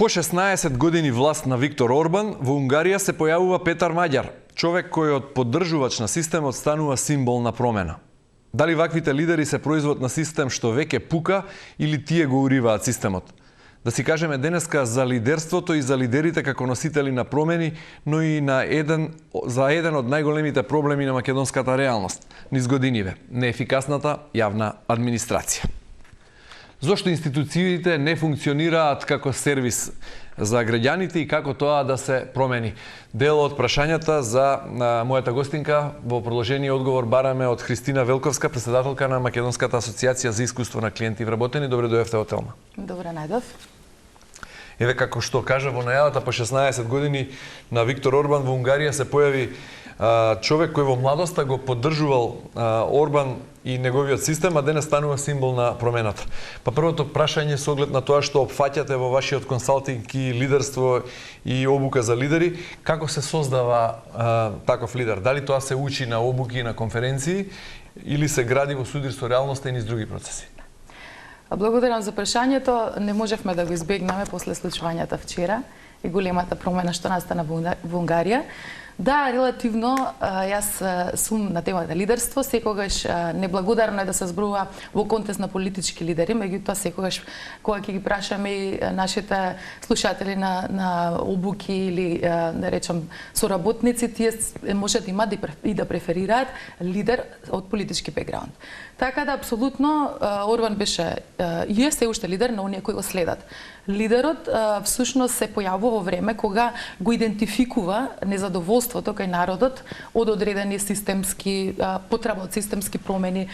По 16 години власт на Виктор Орбан, во Унгарија се појавува Петар Маѓар, човек кој од поддржувач на системот станува символ на промена. Дали ваквите лидери се производ на систем што веќе пука или тие го уриваат системот? Да си кажеме денеска за лидерството и за лидерите како носители на промени, но и за еден од најголемите проблеми на македонската реалност низ годиниве – неефикасната јавна администрација. Зошто институциите не функционираат како сервис за граѓаните и како тоа да се промени? Дел од прашањата за мојата гостинка во продолжение одговор бараме од Христина Велковска, претседателка на Македонската асоциација за искуство на клиенти вработени. Добре дојдовте во Телма. Добре најдов. Еве како што кажа во најавата, по 16 години на Виктор Орбан во Унгарија се појави човек кој во младоста го поддржувал Орбан и неговиот систем, а денес станува символ на промената. Па првото прашање со оглед на тоа што опфаќате во вашиот консалтинг и лидерство и обука за лидери, како се создава таков лидер? Дали тоа се учи на обуки и на конференции или се гради во судир со реалноста и низ други процеси? Благодарам за прашањето. Не можевме да го избегнеме после случувањата вчера и големата промена што настана во Унгарија. Да, релативно, јас сум на темата лидерство, секогаш неблагодарно е да се зборува во контекст на политички лидери, меѓутоа секогаш кога ќе ги прашаме и нашите слушатели на обуки или да речам соработници, тие може да имаат и да преферираат лидер од политички бекграунд. Така да апсолутно Орбан беше и е се уште лидер на оние кои го следат. Лидерот всушност се појавува во време кога го идентификува незадоволството кај народот од одредени системски потреба од системски промени,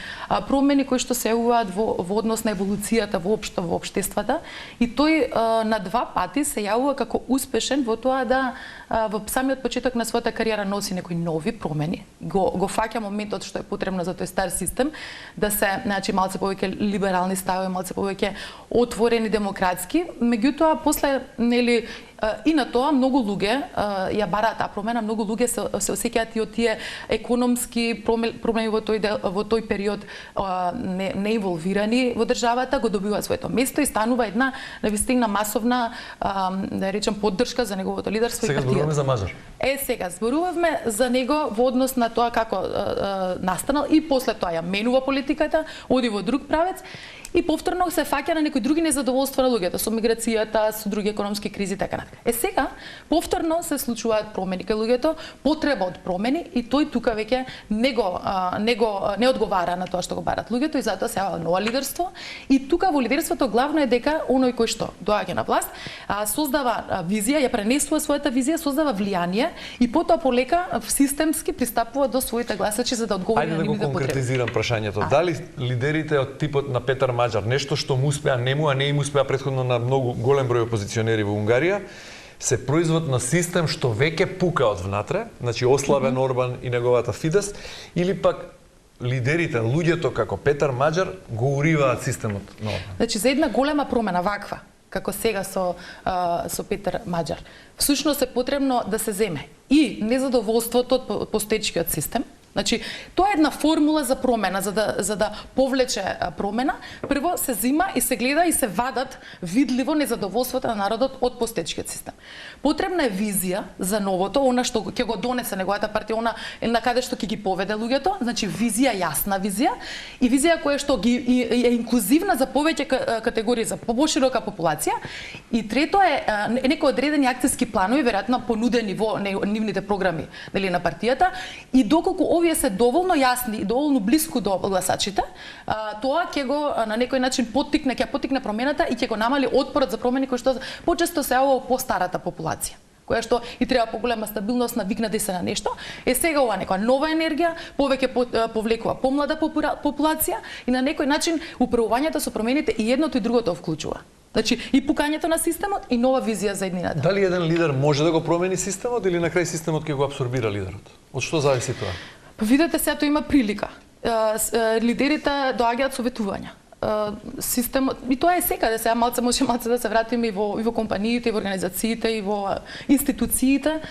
промени кои што се јавуваат во однос на еволуцијата воопшто во општествата, и тој на два пати се јавува како успешен во тоа да во самиот почеток на својата кариера носи некои нови промени, го фаќа моментот што е потребно за тој стар систем, да се, значи, малце повеќе либерални ставови, малце повеќе отворени демократски, меѓутоа после, нели, и на тоа многу луѓе ја бараат таа промена, многу луѓе се осеќаат и од тие економски промени во тој период не инволвирани во државата, го добиваат своето место и станува една навистина масовна, да речем, поддршка за неговото лидерство и партијата. Сега зборуваме за Маđар. Сега зборувавме за него во однос на тоа како настанал и после тоа ја менува политиката, оди во друг правец. И повторно се фаќа на некои други незадоволства на луѓето, со миграцијата, со други економски кризи, така натаму. Сега, повторно се случуваат промени кај луѓето, потреба од промени, и тој тука веќе не одговара на тоа што го барат луѓето, и затоа се јавува ново лидерство. И тука во лидерството главно е дека оној кој што доаѓа на власт, создава визија, ја пренесува својата визија, создава влијание и потоа полека системски пристапува до своите гласачи за да одговори на нивните потреби. Ајде да го конкретизирам прашањето. Дали лидерите од типот на Петар Маđар, нешто што му успеа нему, а не им успеа претходно на многу голем број опозиционери во Унгарија, се производ на систем што веќе пука од внатре, значи ослабен Орбан и неговата Фидес, или пак лидерите, луѓето како Петар Маđар го уриваат системот на Орбан? Значи за една голема промена ваква, како сега со Петар Маđар, всушност е потребно да се земе и незадоволството од постоечкиот систем. Значи, тоа е една формула за промена, за да повлече промена. Прво се зима и се гледа и се вадат видливо незадоволството на народот од постоечкиот систем. Потребна е визија за новото, она што ќе го донесе неговата партија, она на каде што ќе ги поведе луѓето, значи визија, јасна визија, и визија која што е инклузивна за повеќе категории, за поширока популација. И трето е некои одредени акцијски планови, веројатно понудени во нивните програми, нели, на партијата, и доколку овие се доволно јасни и доволно блиску до гласачите, тоа ќе го на некој начин ќе поттикне промената и ќе го намали отпорот за промени кој што почесто се јавува по старата популација, која што и треба поголема стабилност, навикнати се на нешто. Сега ова некоја нова енергија, повеќе повлекува помлада популација и на некој начин управувањето со промените и едното и другото вклучува. Значи и пукањето на системот и нова визија за еднината. Дали еден лидер може да го промени системот или на крај системот ќе го абсорбира лидерот? Од што зависи тоа? Видете, сега тоа има прилика. Лидерите доаѓаат со ветувања. Системот, и тоа е секаде, сега може да се вратиме и во компаниите, и во организациите, и во институциите.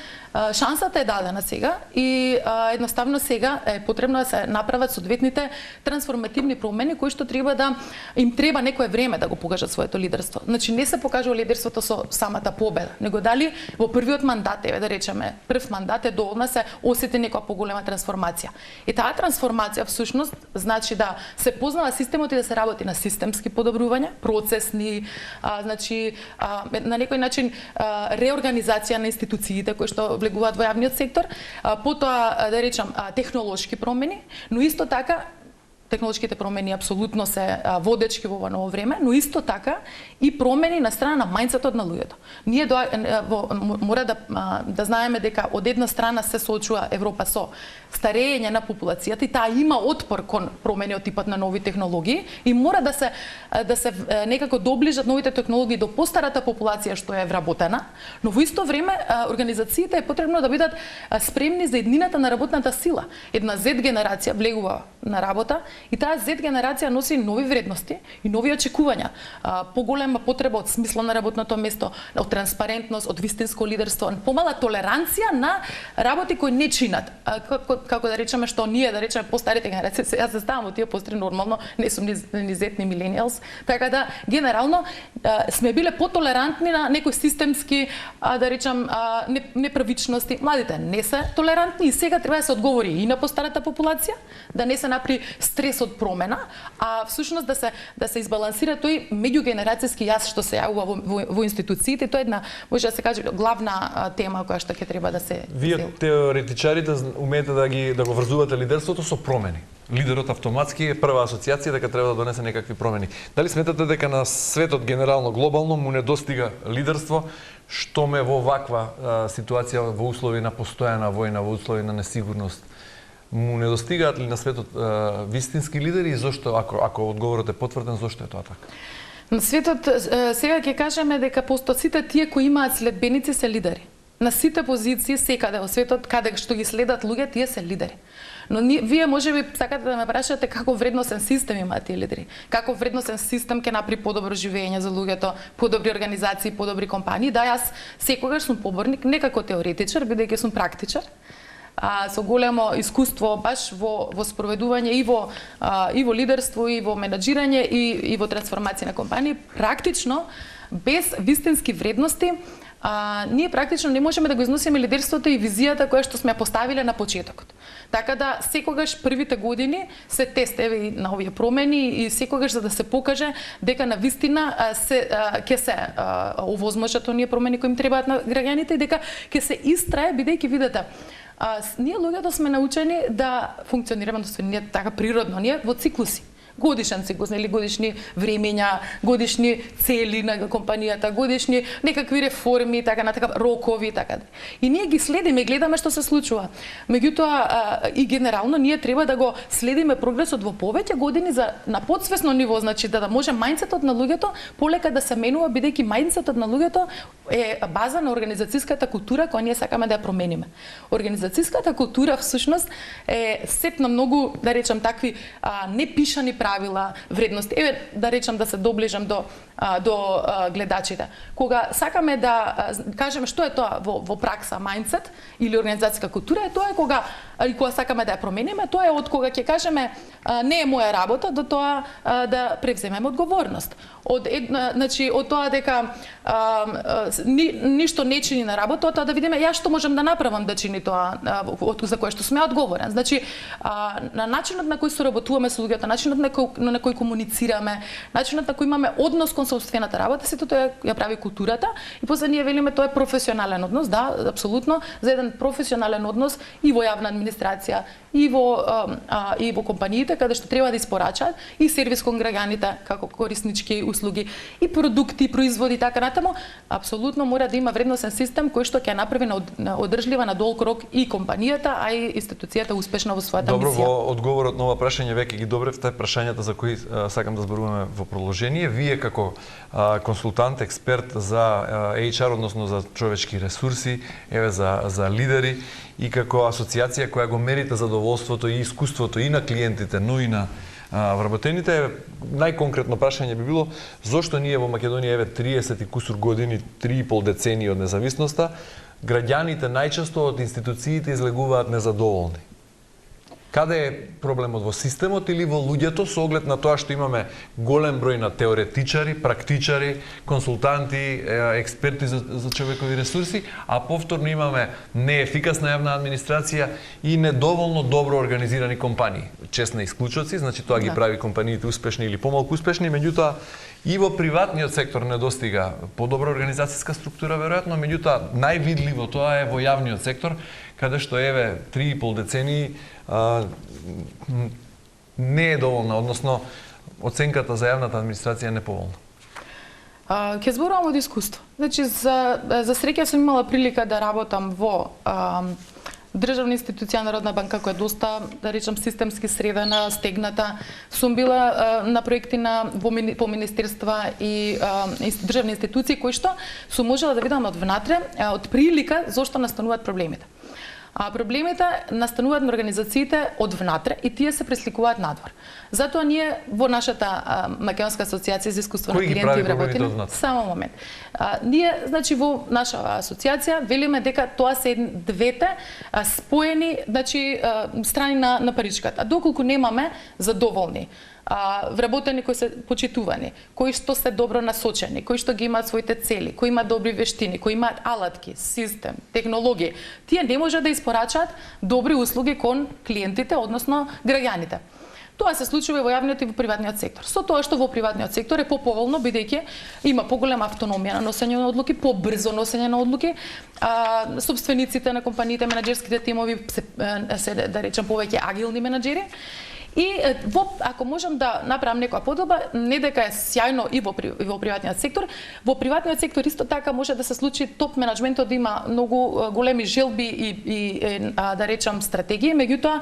шансата е дадена сега и едноставно сега е потребно да се направат соодветните трансформативни промени кои што треба да им треба некое време да го покажат своето лидерство. Значи не се покажува лидерството со самата победа, него дали во првиот мандат, да речеме, прв мандат е доволна се осети некоја поголема трансформација. И таа трансформација всушност значи да се познава системот и да се работи на системски подобрувања, процесни, значи на некој начин реорганизација на институциите кои што влегуваат во јавниот сектор, потоа да речам технолошки промени, но исто така технолошките промени апсолутно се водечки во ова ново време, но исто така и промени на страна на мајндсетот на луѓето. Ние мора да знаеме дека од една страна се соочува Европа со старење на популацијата и таа има отпор кон промени од типот на нови технологии и мора да се некако доближат новите технологии до постарата популација што е вработена, но во исто време организациите е потребно да бидат спремни за еднината на работната сила. Една Z генерација влегува на работа и таа Z генерација носи нови вредности и нови очекувања, поголема потреба од смисла на работното место, од транспарентност, од вистинско лидерство, помала толеранција на работи кои не чинат. Како да речеме што ние да речеме постарите генерации, јас се ставам во тие постари нормално, не сум ни Z ни милениалс, така да генерално сме биле потолерантни на некои системски да речам неправичности. Младите не се толерантни и сега треба да се одговори и на постарата популација, да не се направи стрес од промена, а всушност да се избалансира тој меѓугенерацијски јас што се јавува во институциите. Тоа е една, може да се каже, главна тема која што ќе треба да се Вие теоретичарите умеете да го врзувате лидерството со промени. Лидерот автоматски е прва асоциација дека треба да донесе некакви промени. Дали сметате дека на светот генерално глобално му недостига лидерство, што ме во ваква ситуација во услови на постојана војна, во услови на несигурност? Му недостигаат ли на светот вистински лидери и зошто, ако одговорот е потврден, зошто е тоа така? На светот сега ќе кажеме дека сите тие кои имаат следбеници се лидери. На сите позиции секаде во светот каде што ги следат луѓе, тие се лидери. Но вие можеби сакате да ме прашате како вредносен систем имаат тие лидери. Како вредносен систем ќе направи подобро живење за луѓето, подобри организации, подобри компании. Да, јас секогаш сум поборник не како теоретичар, бидејќи сум практичар. Со големо искуство баш во спроведување и во лидерство, и во менаџирање, и во трансформација на компании. Практично, без вистински вредности, ние практично не можеме да го износиме лидерството и визијата која што сме поставиле на почетокот. Така да секогаш првите години се тест и на овие промени и секогаш за да се покаже дека на вистина ќе се овозможат оние промени кои им требаат на граѓаните и дека ќе се истрае, бидејќи видете, ние луѓето сме научени да функционираме, ние така природно, ние во циклуси. Годишен циклус, или годишни времења, годишни цели на компанијата, годишни некакви реформи, така на така рокови, така. И ние ги следиме, гледаме што се случува. Меѓутоа и генерално ние треба да го следиме прогресот во повеќе години на подсвесно ниво, значи да може мајндсетот на луѓето полека да се менува, бидејќи мајндсетот на луѓето е база на организацијската култура која ние сакаме да ја промениме. Организацијската култура всушност е сет на многу, да речам, такви непишани правила, вредности. Еве да речам да се доближам до гледачите. Кога сакаме да кажеме што е тоа во пракса мајндсет или организацијска култура, тоа е кога сакаме да ја промениме, тоа е од кога ќе кажеме не е моја работа до тоа да превземеме одговорност. Значи од тоа дека ништо не чини на работа, тоа да видиме јас што можам да направам да чини тоа за кое што сме одговорен. Значи на начинот на кој соработуваме со луѓето, начинот на кој комуницираме, начинот на кој имаме однос кон сопствената работа, сето тоа ја прави културата и после ние велиме тоа е професионален однос, да, апсолутно, за еден професионален однос и во јавна администрација, и во компаниите каде што треба да испорачаат и сервис кон граѓаните како кориснички услуги и продукти, и производи така натаму, апсолутно мора да има вредносен систем кој што ќе направи на одржлива на долг рок и компанијата, а и институцијата успешна во својата мисија. Добро, во одговорот на ова прашање веќе ги добревте прашањата за кои сакам да зборуваме во продолжение. Вие како консултант, експерт за HR, односно за човечки ресурси, еве за лидери и како асоциација која го мерите задоволството и искуството и на клиентите, но и на вработените, најконкретно прашање би било зошто ние во Македонија еве 30 и кусур години, 3,5 децении од независноста, граѓаните најчесто од институциите излегуваат незадоволни. Каде е проблемот, во системот или во луѓето, со оглед на тоа што имаме голем број на теоретичари, практичари, консултанти, експерти за човекови ресурси, а повторно имаме неефикасна јавна администрација и недоволно добро организирани компании. Честни исклучоци, значи тоа ги прави компаниите успешни или помалку успешни, меѓутоа и во приватниот сектор недостига подобра организацијска структура, веројатно, меѓутоа највидливо тоа е во јавниот сектор, каде што еве 3,5 децении не е доволна, односно оценката за јавната администрација е неповолна. Ќе зборувам од искуство. Значи, за среќа сум имала прилика да работам во државна институција Народна банка, која е доста, да речам, системски средена, стегната. Сум била на проекти по министерства и државни институции, кои што сум можела да видам од внатре, од прилика, зошто настануваат проблемите. А проблемите настануваат на организациите од внатре и тие се пресликуваат надвор. Затоа ние во нашата Македонска асоциација за искуство на клиенти и вработени, само момент. Ние, значи, во наша асоциација велиме дека тоа се двете споени, значи, страни на паричката. Доколку немаме задоволни вработени кои се почитувани, кои што се добро насочени, кои што ги имаат своите цели, кои имаат добри вештини, кои имаат алатки, систем, технологии, тие не може да испорачаат добри услуги кон клиентите, односно граѓаните. Тоа се случува и во јавниот и во приватниот сектор. Со тоа што во приватниот сектор е поповолно, бидејќи има поголема автономија на носење на одлуки, побрзо носење на одлуки, собствениците на компаниите, менаџерските тимови се да речем повеќе агилни менаџери. И ако можам да направам некоја подоба, не дека е сјајно и во приватниот сектор, во приватниот сектор исто така може да се случи топ менаџментот да има многу големи желби и да речам стратегии, меѓутоа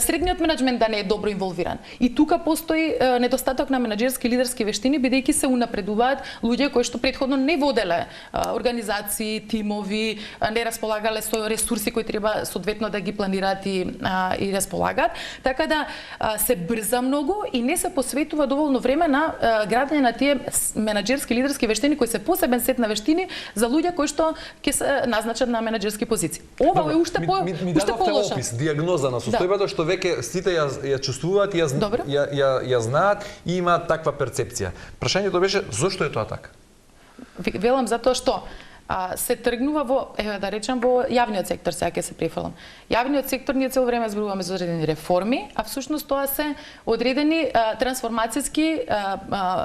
средниот менаџмент да не е добро инволвиран. И тука постои недостаток на менаџерски лидерски вештини, бидејќи се унапредуваат луѓе кои што претходно не воделе организации, тимови, не располагале со ресурси кои треба соодветно да ги планираат и располагаат. Така да се брза многу и не се посветува доволно време на градење на тие менаџерски лидерски вештини кои се посебен сет на вештини за луѓе кои што ќе се назначат на менаџерски позиции. Ова е уште полоша. Опис, диагноза на состојбата што веќе сите ја чувствуваат, ја знаат и имаат таква перцепција. Прашањето беше зошто е тоа така? Велам затоа што се тргнува во, да речем, во јавниот сектор, сега ќе се префрлам. Јавниот сектор ние цело време зборуваме за одредени реформи, а всушност тоа се одредени трансформацијски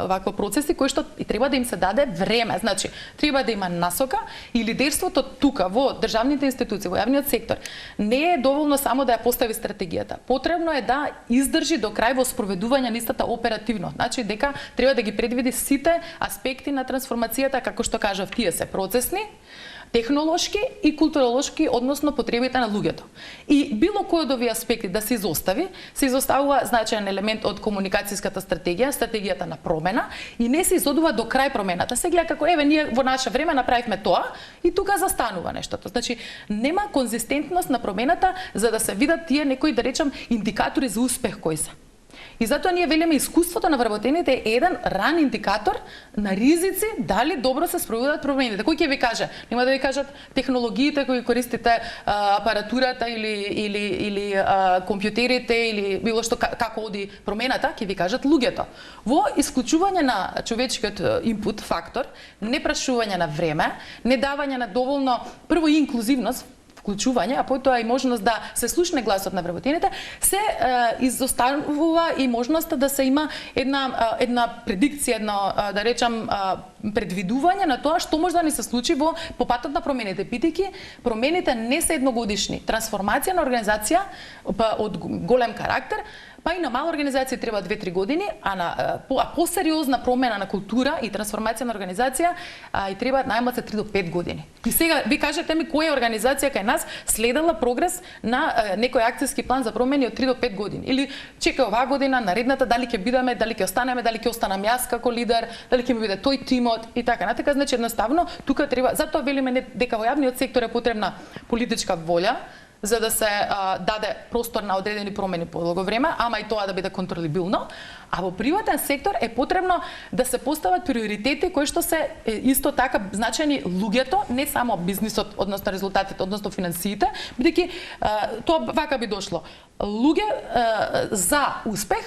вакво процеси кои што и треба да им се даде време. Значи, треба да има насока и лидерството тука во државните институции, во јавниот сектор, не е доволно само да ја постави стратегијата. Потребно е да издржи до крај во спроведување на истата оперативно. Значи, дека треба да ги предвиди сите аспекти на трансформацијата, како што кажав, тие се процесни, технолошки и културолошки, односно потребите на луѓето. И било кој од овие аспекти да се изостави, се изоставува значаен елемент од комуникацијската стратегија, стратегијата на промена, и не се изодува до крај промената. Се гледа како еве ние во наше време направивме тоа и тука застанува нештото. Значи нема конзистентност на промената за да се видат тие некои, да речам, индикатори за успех кои се. И затоа ние велиме искуството на вработените е еден ран индикатор на ризици дали добро се спроведуваат промените. Кој ќе ви каже? Нема да ви кажат технологиите кои користите, апаратурата или компјутерите или било што како оди промената, ќе ви кажат луѓето. Во исклучување на човечкиот инпут фактор, не прашување на време, не давање на доволно прво и инклузивност, вклучување, а потоа и можност да се слушне гласот на вработените, се изоставува и можноста да се има една предикција, да речам, предвидување на тоа што може да ни се случи по патот на промените. Бидејќи промените не се едногодишни. Трансформација на организација од голем карактер, па и на мала организација треба 2-3 години, а посериозна промена на култура и трансформација на организација и треба најмалку 3 до 5 години. И сега ви кажете ми која организација кај нас следела прогрес на некој акцијски план за промени од 3 до 5 години, или чека оваа година, наредната дали ќе бидеме, дали ќе останеме, дали ќе останам јас како лидер, дали ќе ми биде тој тимот и така натака. Значи едноставно тука треба, затоа велиме дека во јавниот сектор е потребна политичка волја, за да се даде простор на одредени промени по долго време, ама и тоа да биде контролибилно. А во приватен сектор е потребно да се постават приоритети кои што се исто така значени луѓето, не само бизнисот, односно резултатите, односно финансиите, бидејќи тоа вака би дошло. Луѓе за успех,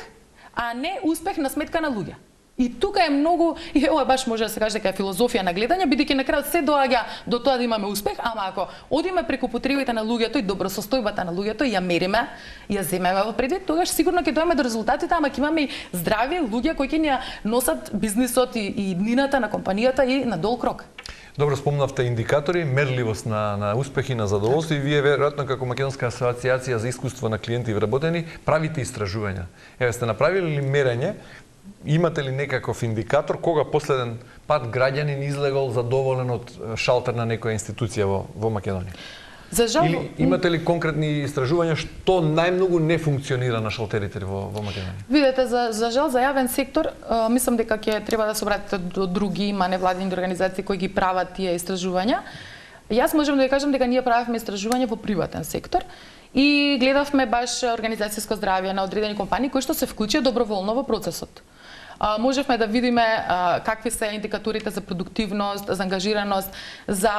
а не успех на сметка на луѓе. И тука е многу, и ова баш може да се каже дека е филозофија на гледање, бидејќи на крајот се доаѓа до тоа да имаме успех, ама ако одиме преку потребите на луѓето и добросостојбата на луѓето, ја мериме, ја земеме во предвид, тогаш сигурно ќе дојдеме до резултатите, ама ќе имаме и здрави луѓе кои ќе ни носат бизнисот и днината на компанијата и на долг рок. Добро, спомнавте индикатори, мерливост на успех и на задоволство, и вие веројатно како Македонска асоциација за искуство на клиенти вработени правите истражувања. Еве, сте направиле ли мерење? Имате ли некаков индикатор кога последен пат граѓанин излегол задоволен од шалтер на некоја институција во Македонија? За жал, или имате ли конкретни истражувања што најмногу не функционира на шалтерите во Македонија? Видете, за жал за јавен сектор, мислам дека ќе треба да се обратите до други невладини организации кои ги прават тие истражувања. Јас можам да ви кажам дека ние правевме истражување во приватен сектор и гледавме баш организацијско здравје на одредени компании кои што се вклучија доброволно во процесот. Можевме да видиме какви се индикаторите за продуктивност, за ангажираност, за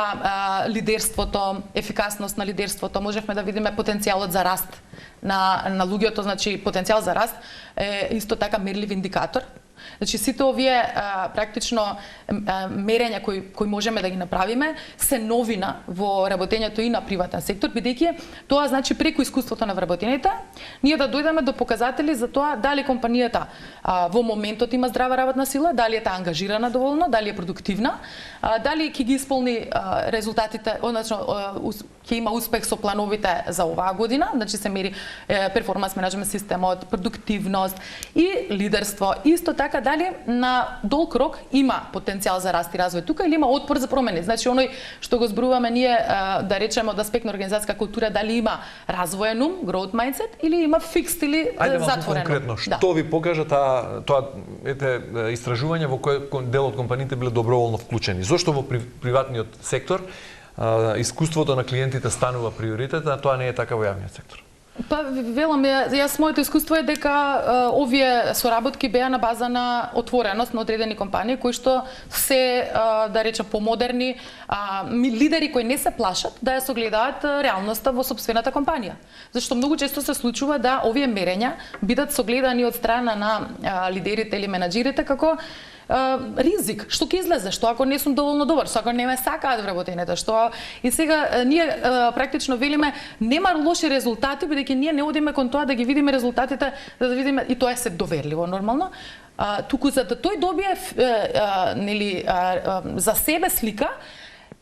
лидерството, ефикасност на лидерството. Можевме да видиме потенцијалот за раст на луѓето, значи потенцијал за раст е исто така мерлив индикатор. Значи сите овие практично мерења кои можеме да ги направиме се новина во работењето и на приватен сектор, бидејќи тоа значи преку искуството на вработените ние да дојдеме до показатели за тоа дали компанијата во моментот има здрава работна сила, дали е таа ангажирана доволно, дали е продуктивна, дали ќе ги исполни резултатите, односно ќе има успех со плановите за оваа година, значи се мери перформанс менеджмент системот, продуктивност и лидерство. Исто така дали на долг рок има потенцијал за раст и развој тука или има отпор за промени. Значи оној што го зборуваме ние да речеме од аспект на организацијска култура, дали има развоен ум, growth mindset или има фикст или затворен. Конкретно, што ви покажа тоа истражување во кој дел од компаниите биле доброволно вклучени? Зошто во приватниот сектор искуството на клиентите станува приоритет, а тоа не е така во јавниот сектор? Па велам, јас моето искуство е дека овие соработки беа на база на отвореност на одредени компании кои што се да речем помодерни лидери кои не се плашат да ја согледаат реалноста во сопствената компанија. Зашто многу често се случува да овие мерења бидат согледани од страна на лидерите или менаџерите како ризик, што ќе излезе, што ако не сум доволно добар, што ако не ме сакаат вработените, што и сега ние практично велиме нема лоши резултати бидејќи ние не одиме кон тоа да ги видиме резултатите, да видиме и тоа е се доверливо нормално. Туку за да тој добие нели за себе слика,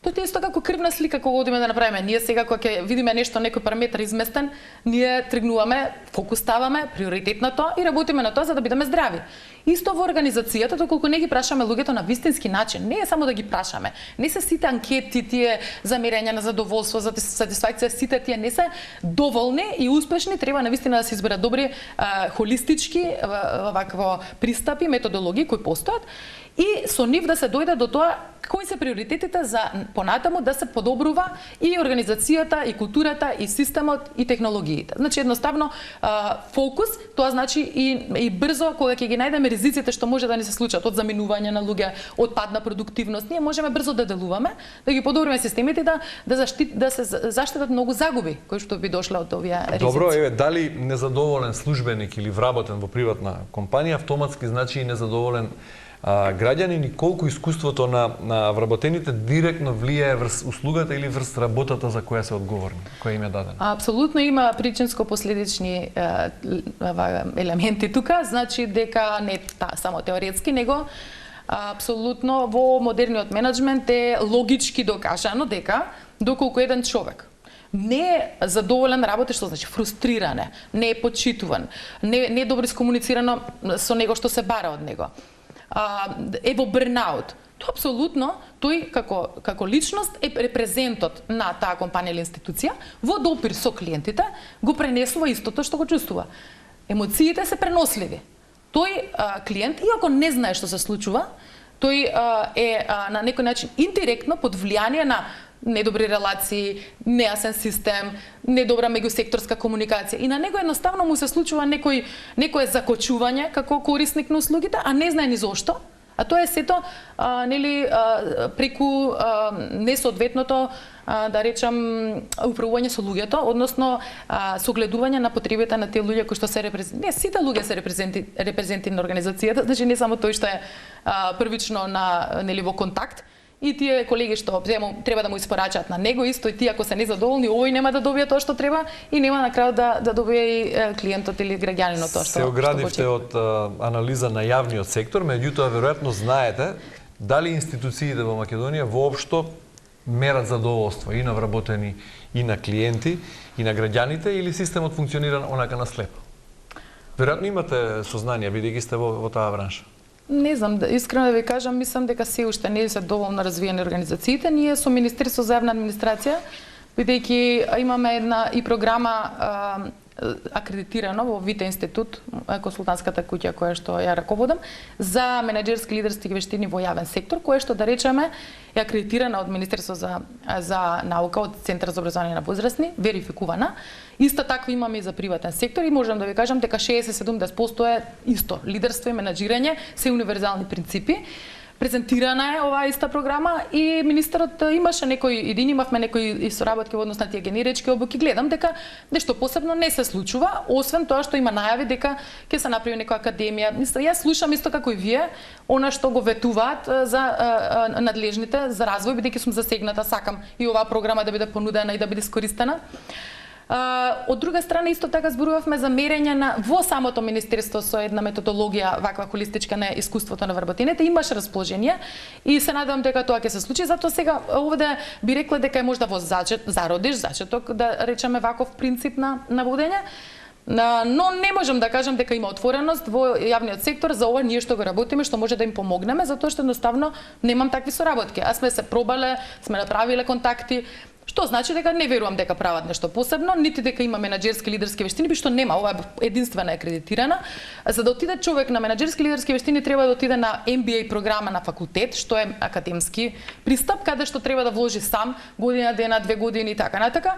тоа е исто како крвна слика кога одиме да направиме. Ние сега кога ќе видиме нешто, некој параметар изместен, ние тргнуваме, фокус ставаме, приоритет на тоа и работиме на тоа за да бидеме здрави. Исто во организацијата, доколку не ги прашаме луѓето на вистински начин, не е само да ги прашаме. Не се сите анкети тие за мерење на задоволство, за сатисфакција, сите тие не се доволни и успешни, треба навистина да се изберат добри холистички вакво пристапи, методологии кои постојат и со нив да се дојде до тоа кои се приоритетите за понатаму да се подобрува и организацијата, и културата, и системот, и технологиите. Значи едноставно фокус, тоа значи и брзо кога ќе ги најдеме ризиците што може да ни се случат од заминување на луѓе, од пад на продуктивност, ние можеме брзо да делуваме, да ги подобриме системите да се заштитат многу загуби кои што би дошле од овие ризици. Добро, еве, дали незадоволен службеник или вработен во приватна компанија автоматски значи и незадоволен граѓанин и колку искуството на вработените директно влијае врз услугата или врз работата за која се одговорни, која им е дадена? Апсолутно има причинско-последични елементи тука, значи дека не само теоретски, него апсолутно во модерниот менеджмент е логички докажано дека доколку еден човек не е задоволен работа, што значи фрустриране, не е почитуван, не е добро искомуницирано со него што се бара од него, е во бернаут, тоа апсолутно тој како личност е репрезентот на таа компанија или институција, во допир со клиентите го пренесува истото што го чувствува. Емоциите се преносливи. Тој клиент, иако не знае што се случува, тој е на некој начин индиректно под влијание на недобри релации, нејасен систем, недобра меѓусекторска комуникација. И на него едноставно му се случува некое закочување како корисник на услугите, а не знае ни зошто. А тоа е сето преку несоодветното да речам управување со луѓето, односно согледување на потребите на тие луѓе кои што се не сите луѓе се репрезенти на организацијата, значи не само тој што е првично во контакт. И тие колеги што треба да му испорачаат на него исто, и тие ако се незадоволни, овој нема да добие тоа што треба и нема на крајот да добие и клиентот или граѓанинот тоа што се оградивте од анализа на јавниот сектор, меѓутоа веројатно знаете дали институциите во Македонија воопшто мерат задоволство и на вработени, и на клиенти, и на граѓаните, или системот функционира онака на слепо? Веројатно имате сознание, бидејќи сте во таа бранша. Не знам, искрено да ви кажам, мислам дека се уште не се доволно развиени организациите. Ние со Министерство за јавна администрација, бидејќи имаме една и програма акредитирано во Вите институт, консултантската куќа која што ја раководам, за менаџерски лидерски вештини во јавен сектор, кое што да речеме е акредитирана од Министерство за наука, од Центар за образование на возрастни, верификувана. Исто така имаме и за приватен сектор и можам да ви кажам дека 60-70% е исто. Лидерство и менаџирање се универзални принципи. Презентирана е оваа иста програма и министерот имаше имавме некои соработки во однос на тие генерички обуки. Гледам дека нешто посебно не се случува, освен тоа што има најави дека ќе се направи некоја академија. Јас слушам исто како и вие, она што го ветуваат за надлежните за развој, бидејќи сум засегната, сакам и оваа програма да биде понудена и да биде искористена. Од друга страна, исто така зборувавме за мерење во самото министерство со една методологија ваква холистичка на искуството на вработените. Имаше расположение и се надевам дека тоа ќе се случи. Затоа сега овде би рекла дека е можда во зачеток, да речеме ваков принцип на водење. Но не можам да кажам дека има отвореност во јавниот сектор за ова ние што го работиме, што може да им помогнеме, затоа што едноставно немам такви соработки. А сме се пробале, сме направиле контакти, што значи дека не верувам дека прават нешто посебно, нити дека има менаџерски лидерски вештини, што нема, ова е единствена акредитирана. За да отиде човек на менаџерски лидерски вештини треба да отиде на MBA програма на факултет, што е академски пристап, каде што треба да вложи сам година, дена, 2 години и така натака.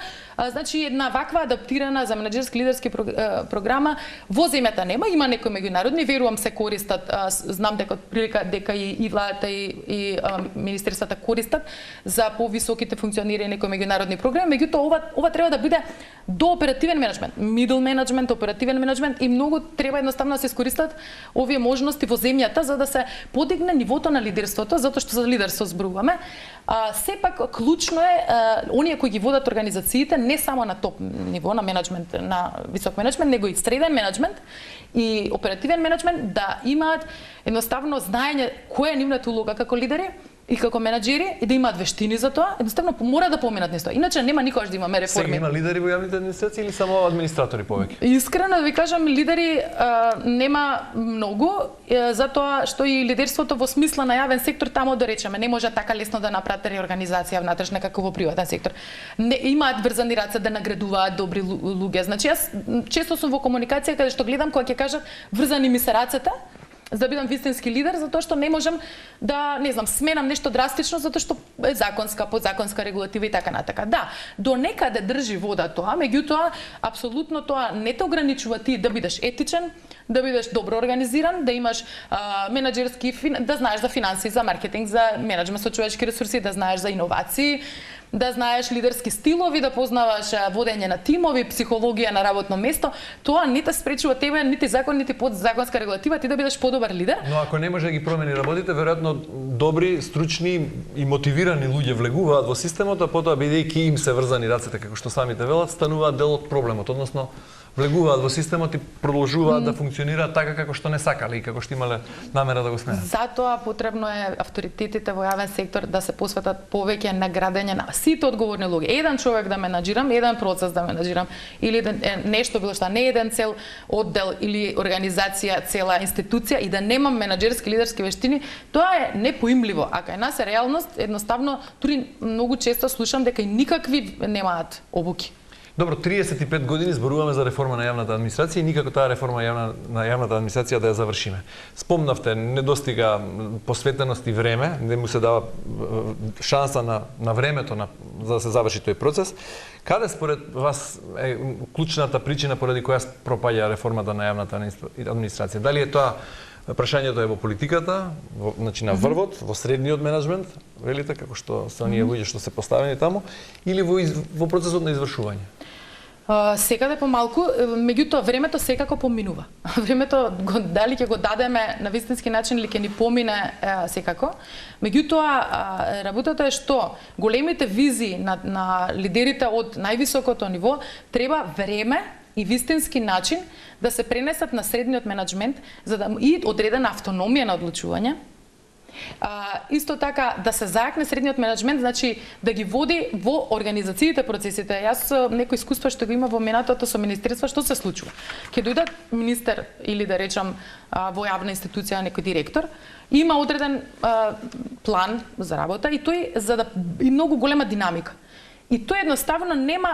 Значи една ваква адаптирана за менаџерски лидерски програма во земјата нема, има некои меѓународни, верувам се користат, знам дека прилика дека и владата и министерствата користат за повисоките функционирање некои меѓународни програми, меѓутоа ова треба да биде до оперативен менеджмент, middle менеджмент, оперативен менеджмент и многу треба едноставно да се искористат овие можности во земјата за да се подигне нивото на лидерството, затоа што за лидерство зборуваме. Сепак клучно е оние кои ги водат организациите не само на топ ниво на менеджмент, на висок менеджмент, него и среден менеджмент и оперативен менеджмент да имаат едноставно знаење која е нивната улога како лидери и како менаџери и да имаат вештини за тоа, едноставно мора да поминат нешто. Иначе нема никогаш да имаме реформи. Сега има лидери во јавните администрации или само администратори повеќе? Искрено да ви кажам, лидери нема многу, затоа што и лидерството во смисла на јавен сектор тамо да речеме не може така лесно да направите реорганизација внатрешна како во приватен сектор. Не имаат врзани раце да наградуваат добри луѓе. Значи јас често сум во комуникација каде што гледам кога ќе кажат врзани ми се рацете, за да бидам вистински лидер, затоа што не можам да, не знам, сменам нешто драстично, затоа што е законска, подзаконска регулатива и така натака. Да, до некаде држи вода тоа, меѓутоа, апсолутно тоа не те ограничува ти да бидеш етичен, да бидеш добро организиран, да имаш менаџерски, да знаеш за финанси, за маркетинг, за менеджмент со човечки ресурси, да знаеш за иновации, да знаеш лидерски стилови, да познаваш водење на тимови, психологија на работно место, тоа не те спречува тебе, нити закон, нити подзаконска регулатива, ти да бидеш подобар лидер. Но ако не може да ги промени работите, веројатно добри, стручни и мотивирани луѓе влегуваат во системот, а потоа бидејќи им се врзани рацете, како што самите велат, стануваат дел од проблемот, односно влегуваат во системот и продолжуваат да функционираат така како што не сакале и како што имале намера да го сменат. Затоа потребно е авторитетите во јавен сектор да се посветат повеќе на градење на сите одговорни луѓе. Еден човек да менаџирам, еден процес да менаџирам или нешто било што, не еден цел оддел или организација, цела институција и да немам менаџерски лидерски вештини, тоа е непоимливо. А кај нас е реалност, едноставно, дури многу често слушам дека и никакви немаат обуки. Добро, 35 години зборуваме за реформа на јавната администрација и никако таа реформа на јавната администрација да ја завршиме. Спомнавте, недостига посветеност и време, не му се дава шанса на времето за да се заврши тој процес. Каде според вас е клучната причина поради која пропаѓа реформата на јавната администрација? Дали е тоа прашањето е во политиката, значи на врвот, во средниот менеджмент, велите, како што се оние луѓе што се поставени таму, или во процесот на извршување? Секаде помалку, меѓутоа времето секако поминува. Времето дали ќе го дадеме на вистински начин или ќе ни помине секако. Меѓутоа работата е што големите визии на лидерите од највисокото ниво треба време и вистински начин да се пренесат на средниот менеджмент за да и одредена автономија на одлучување. Исто така да се зајакне средниот менеджмент, значи да ги води во организациите процесите. Јас некој искуство што го има во минатото со министерства, што се случува? Ќе дојдат министер или да речам во јавна институција некој директор, има одреден план за работа и тој и многу голема динамика. И тој едноставно нема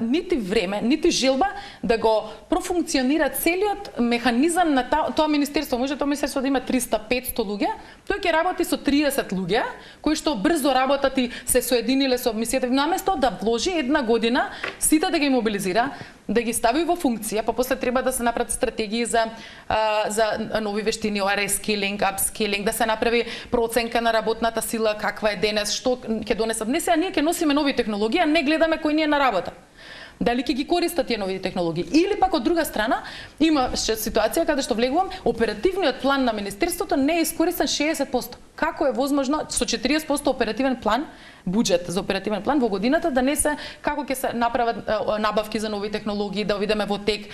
нити време, нити желба да го профункционира целиот механизам на тоа министерство. Може тоа министерство да има 300-500 луѓе, тој ќе работи со 30 луѓе, кои што брзо работат и се соединиле со мисијата. Наместо да вложи една година, сите да ги мобилизира, да ги стави во функција, па после треба да се направат стратегии за нови вештини, reskilling, upskilling, да се направи проценка на работната сила, каква е денес, што ќе донесат. Не сега ние ќе носиме нови технологии, а не гледаме кој ни е на работа. Дали ќе ги користат тие нови технологии? Или пак од друга страна има ситуација каде што влегувам, оперативниот план на министерството не е искористен 60%. Како е возможно со 40% оперативен план, буџет за оперативен план во годината да не се како ќе се направат набавки за нови технологии, да видиме во тек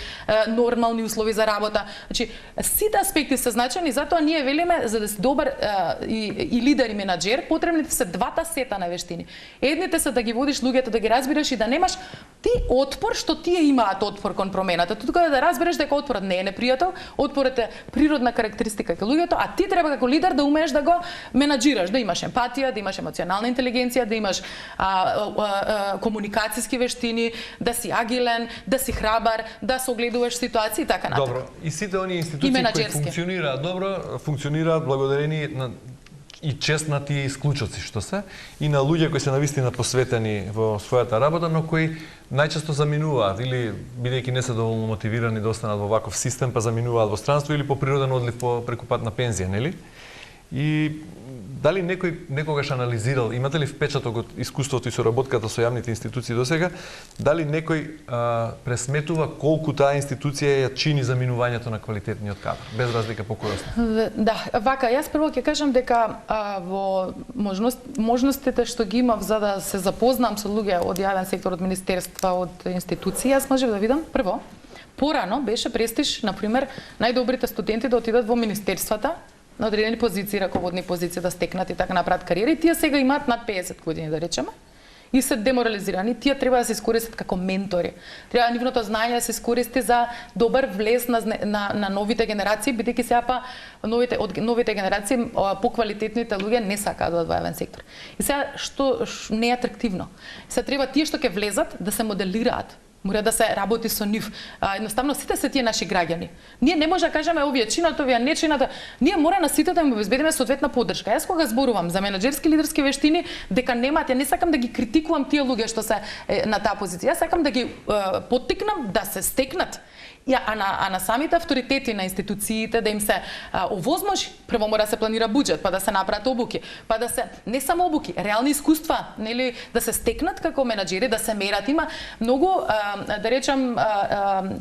нормални услови за работа. Значи сите аспекти се значени, затоа ние велиме за да си добар и лидер и менаџер, потребните се двата сета на вештини. Едните се да ги водиш луѓето, да ги разбираш и да немаш ти отпор што тие имаат отпор кон промената. Тука да разбереш дека отпорот не е непријател, отпорот е природна карактеристика кај луѓето, а ти треба како лидер да умееш да го менаџираш, да имаш емпатија, да имаш емоционална интелигенција, да имаш комуникацијски вештини, да си агилен, да си храбар, да се огледуваш ситуации и така натаму. Добро, и сите оние институции кои функционираат добро, функционираат благодарени на и честнати исклучоци што се и на луѓе кои се навистина посветени во својата работа, но кои најчесто заминуваат или бидејќи не се доволно мотивирани да останат во ваков систем, па заминуваат во странство или по природен одлив преку пат на пензија, нели? И дали некогаш анализирал, имате ли впечаток од искуството и соработката со јавните институции досега, дали некој пресметува колку таа институција ја чини заминувањето на квалитетниот кадар, без разлика по кој основа? Да, вака, јас прво ќе кажам дека во можностите што ги имав за да се запознам со луѓе од јавен сектор, од министерства, од институции, јас можев да видам прво, порано беше престиж, например, најдобрите студенти да отидат во министерствата, на одредени позиции, раководни позиции да стекнат и така направат кариера. И тие сега имаат над 50 години, да речеме, и се деморализирани. Тие треба да се искористат како ментори. Треба нивното знаење да се искористи за добар влез на новите генерации, бидејќи сега па новите генерации поквалитетните луѓе не сакаат во јавен сектор. И сега што не е атрактивно. Сега треба тие што ќе влезат да се моделираат. Мора да се работи со нив. Едноставно сите се тие наши граѓани. Ние не може да кажеме овие чинат, овие не чинат. Ние мора на сите да им обезбедиме соодветна поддршка. Јас кога зборувам за менаџерски лидерски вештини, дека немаат, ја не сакам да ги критикувам тие луѓе што се на таа позиција. Јас сакам да ги поттикнам да се стекнат. А на самите авторитети на институциите да им се овозможи, прво мора да се планира буџет, па да се направат обуки, па да се не само обуки, реални искуства, нели, да се стекнат како менаџери, да се мерат. Има многу, да речам,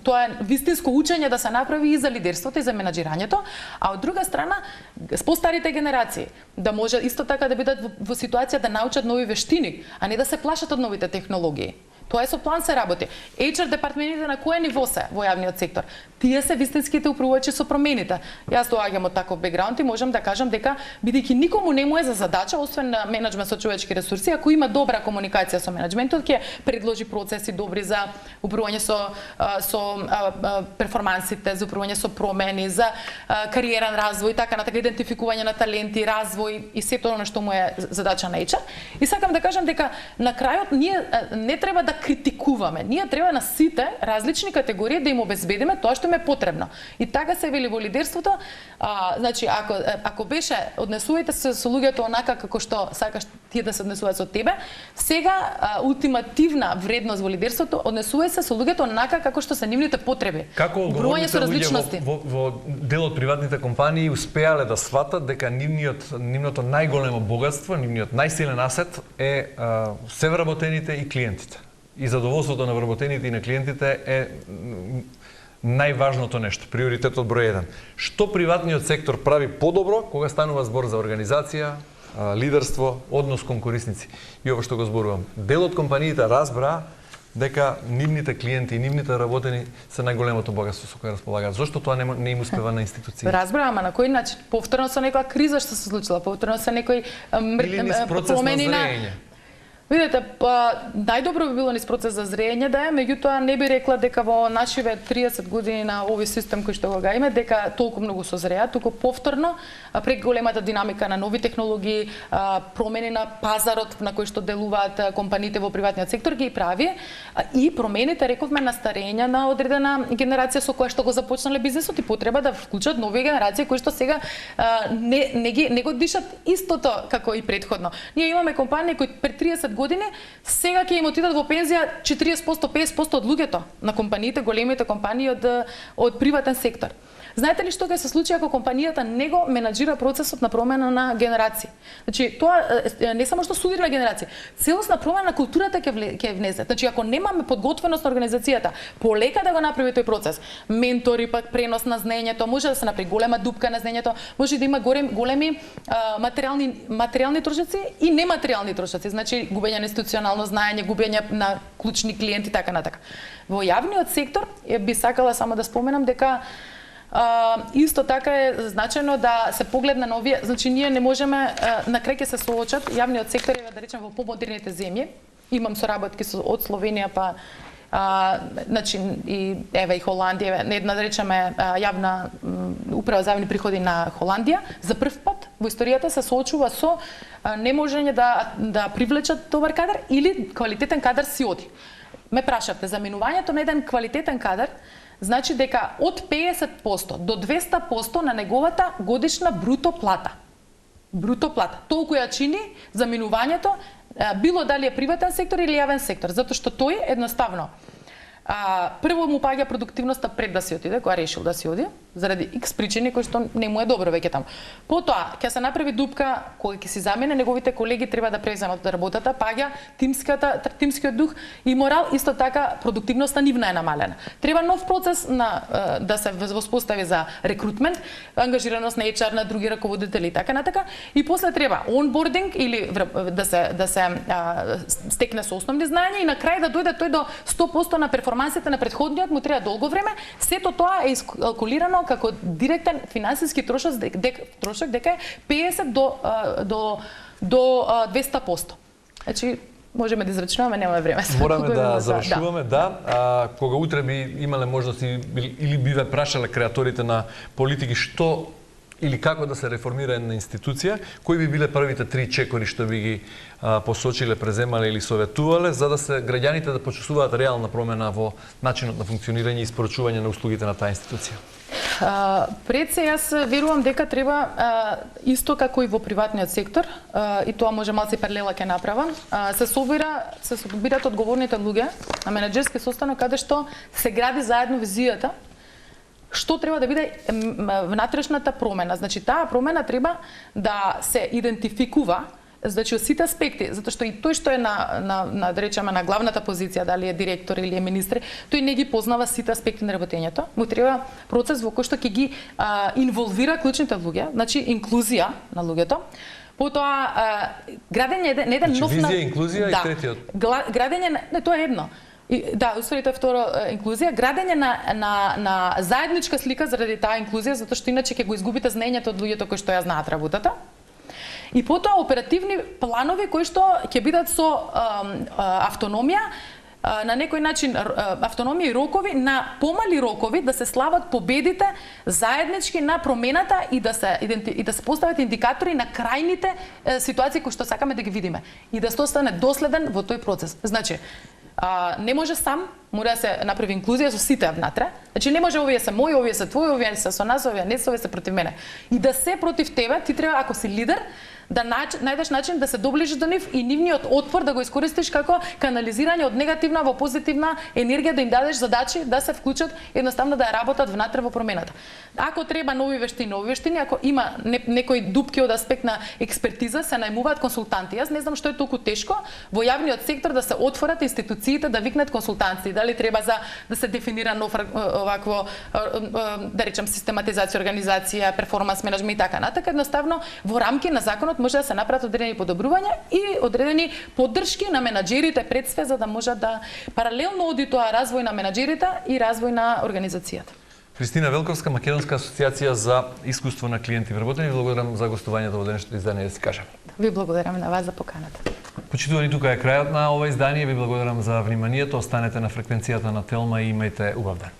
тоа е вистинско учење да се направи и за лидерството и за менаџирањето, а од друга страна постарите генерации да може исто така да бидат во ситуација да научат нови вештини, а не да се плашат од новите технологии. Тоа е со план се работи. HR департаментите на кое ниво се во јавниот сектор? Тие се вистинските управувачи со промените. Јас доаѓам од таков бекграунд и можам да кажам дека бидејќи никому не му е за задача, освен на менеджмент со човечки ресурси, ако има добра комуникација со менеджментот, ќе предложи процеси добри за управување со перформансите, за управување со промени, за кариерен развој, така натака идентификување на таленти, развој и сето она што му е задача на HR. И сакам да кажам дека на крајот ние не треба да критикуваме. Ние треба на сите различни категории да им обезбедиме тоа што им е потребно. И така се вели во лидерството, значи ако беше однесувајте се со луѓето онака како што сакаш тие да се однесуваат со тебе, сега ултимативна вредност во лидерството однесувај се со луѓето онака како што се нивните потреби. Како одговорните луѓе во дел од приватните компании успеале да сватат дека нивното најголемо богатство, нивниот најсилен асет е се вработените и клиентите. И задоволството на вработените и на клиентите е најважното нешто, приоритетот број 1. Што приватниот сектор прави подобро кога станува збор за организација, лидерство, однос кон корисници? И ово што го зборувам. Дел од компаниите разбра дека нивните клиенти и нивните работени се најголемото богатство со кое располагаат. Зошто тоа не им успева на институциите? Разбра, ама на кој начин? Повторно со некоја криза што се случила, повторно со некој промени на зрење. Видете, најдобро би било низ процес за зрење да е, меѓутоа не би рекла дека во нашиве 30 години на овој систем кој што го гаиме, дека толку многу созреа, туку повторно пред големата динамика на нови технологии, промени на пазарот на кој што делуваат компаниите во приватниот сектор ги прави и промените, рековме, на старење на одредена генерација со која што го започнале бизнисот и потреба да вклучат нови генерации кои што сега не го дишат истото како и претходно. Ние имаме компании кои пред 30 години, сега ќе им отидат во пензија 40%, 50% од луѓето на компаниите, големите компании од приватен сектор. Знаете ли што ќе се случи ако компанијата не го менаџира процесот на промена на генерации? Значи, тоа не само што судира на генерации, целосна промена на културата ќе внесе. Значи, ако немаме подготвеност на организацијата, полека да го направи тој процес, ментори, пак пренос на знаењето, може да се направи голема дупка на знаењето, може да има големи материјални трошоци и нематеријални трошоци, значи губење на институционално знаење, губење на клучни клиенти, така натака. Во јавниот сектор би сакала само да споменам дека исто така е значајно да се погледне на овие, значи ние не можеме на крај ќе се соочат јавниот сектор е да речем во помодерните земји. Имам соработки од Словенија па значи и еве и Холандија, една да речеме јавна управа за јавни приходи на Холандија за прв пат во историјата се соочува со неможење да привлечат добар кадар или квалитетен кадар си оди. Ме прашавте, заменувањето на еден квалитетен кадар значи дека од 50% до 200% на неговата годишна бруто плата. Бруто плата. Толку ја чини заминувањето, било дали е приватен сектор или јавен сектор, затоа што тој едноставно прво му паѓа продуктивноста пред да си отиде, кога решил да си оди, заради X причини кои што не му е добро веќе таму. Потоа ќе се направи дупка кога ќе си замене, неговите колеги треба да преземат работата, паѓа тимскиот дух и морал, исто така продуктивноста нивна е намалена. Треба нов процес да се воспостави за рекрутмент, ангажираност на HR, на други раководители и така натака, и после треба онбординг или да се стекне со основни знаења и на крај да дојде тој до 100% на перформансите на предходниот, му треба долго време. Сето тоа е искалкулирано како директен финансиски трошок дека е 50 до 200%. Значи можеме да израчунаме, немаме време. Мораме да завршуваме, да. Кога утре би имале можност или би ве прашале креаторите на политики што или како да се реформира една институција, кои би биле првите 3 чекори што би ги посочиле, преземале или советувале, за да се граѓаните да почувствуваат реална промена во начинот на функционирање и испорачување на услугите на таа институција? Пред се, јас верувам дека треба исто како и во приватниот сектор, и тоа може малце паралела ќе направам, се собират одговорните луѓе на менаџерски состанок каде што се гради заедно визијата што треба да биде внатрешната промена. Значи, таа промена треба да се идентификува, значи, од сите аспекти, затоа што и тој што е да речеме, на главната позиција, дали е директор или е министр, тој не ги познава сите аспекти на работењето. Му треба процес во кој што ќе ги инволвира клучните луѓе, значи, инклузија на луѓето. Потоа, градење на еден нов... Значи, визија, инклузија и третиот. Градење, не, тоа е едно. Да, усвари тоа е второ инклузија, градење на заедничка слика заради таа инклузија, затоа што иначе ќе го изгубите знаењето од луѓето кои што ја знаат работата. И потоа оперативни планови кои што ќе бидат со автономија, на некој начин автономија и рокови, на помали рокови да се слават победите заеднички на промената и да се постават индикатори на крајните ситуации кои што сакаме да ги видиме и да се остане доследен во тој процес. Значи, Не може сам, мора да се направи инклузија со сите внатре. Значи не може овие се мои, овие се твои, овие се со нас, овие не се, овие се против мене. И да се против тебе, ти треба, ако си лидер, да најдеш начин да се доближиш до нив и нивниот отпор да го искористиш како канализирање од негативна во позитивна енергија, да им дадеш задачи да се вклучат, едноставно да ја работат внатре во промената. Ако треба нови вештини, ако има некои дупки од аспект на експертиза, се најмуваат консултанти. Јас не знам што е толку тешко во јавниот сектор да се отворат институциите да викнат консултанти. Дали треба да се дефинира нов овакво, да речем, систематизација, организација, перформанс менеджмент и така натака. Едноставно во рамки на законот може да се направат одредени подобрувања и одредени поддршки на менаџерите пред све, за да можат да паралелно оди тоа развој на менаџерите и развој на организацијата. Христина Велковска, Македонска асоциација за искуство на клиенти вработени. Ви благодарам за гостувањето во денешното издание, да си кажам. Ви благодарам на вас за поканата. Почитувани, тука е крајот на ова издание. Ви благодарам за вниманието. Останете на фреквенцијата на Телма и имајте убав ден.